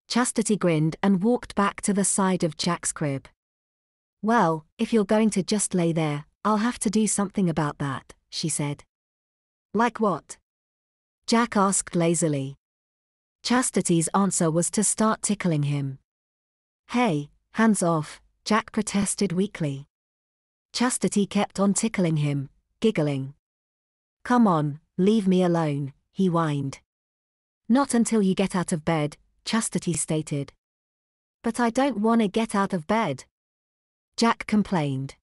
Chastity grinned and walked back to the side of Jack's crib. "Well, if you're going to just lay there, I'll have to do something about that," she said. "Like what?" Jack asked lazily. Chastity's answer was to start tickling him. "Hey, hands off," Jack protested weakly. Chastity kept on tickling him, giggling. "Come on, leave me alone," he whined. "Not until you get out of bed," Chastity stated. "But I don't want to get out of bed," Jack complained.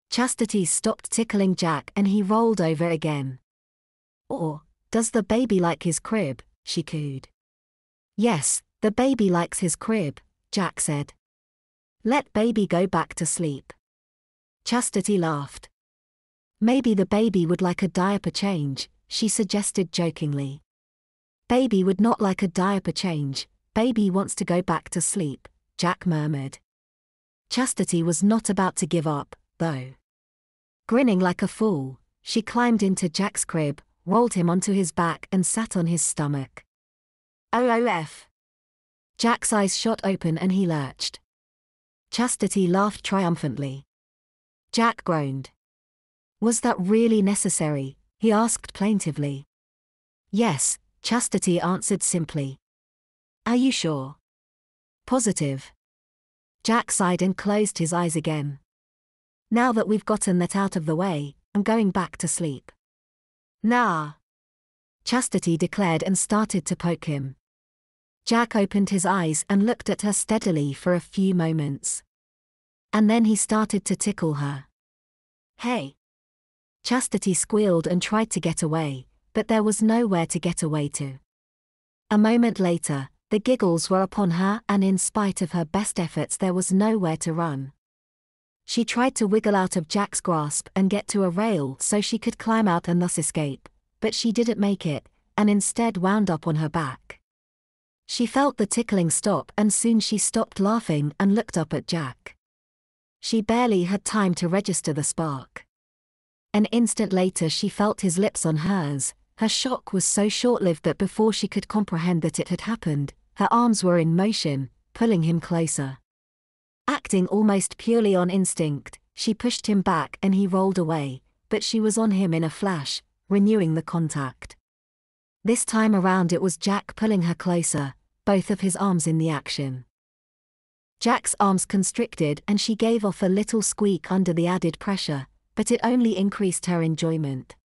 Chastity stopped tickling Jack and he rolled over again. "Or, does the baby like his crib?" she cooed. "Yes, the baby likes his crib," Jack said. "Let baby go back to sleep." Chastity laughed. "Maybe the baby would like a diaper change," she suggested jokingly. "Baby would not like a diaper change, baby wants to go back to sleep," Jack murmured. Chastity was not about to give up, though. Grinning like a fool, she climbed into Jack's crib, rolled him onto his back and sat on his stomach. "OOF!" Jack's eyes shot open and he lurched. Chastity laughed triumphantly. Jack groaned. "Was that really necessary?" he asked plaintively. "Yes," Chastity answered simply. "Are you sure?" "Positive." Jack sighed and closed his eyes again. "Now that we've gotten that out of the way, I'm going back to sleep." "Nah," Chastity declared and started to poke him. Jack opened his eyes and looked at her steadily for a few moments. And then he started to tickle her. "Hey!" Chastity squealed and tried to get away, but there was nowhere to get away to. A moment later, the giggles were upon her and in spite of her best efforts there was nowhere to run. She tried to wiggle out of Jack's grasp and get to a rail so she could climb out and thus escape, but she didn't make it, and instead wound up on her back. She felt the tickling stop and soon she stopped laughing and looked up at Jack. She barely had time to register the spark. An instant later she felt his lips on hers. Her shock was so short-lived that before she could comprehend that it had happened, her arms were in motion, pulling him closer. Acting almost purely on instinct, she pushed him back and he rolled away, but she was on him in a flash, renewing the contact. This time around it was Jack pulling her closer, both of his arms in the action. Jack's arms constricted and she gave off a little squeak under the added pressure, but it only increased her enjoyment.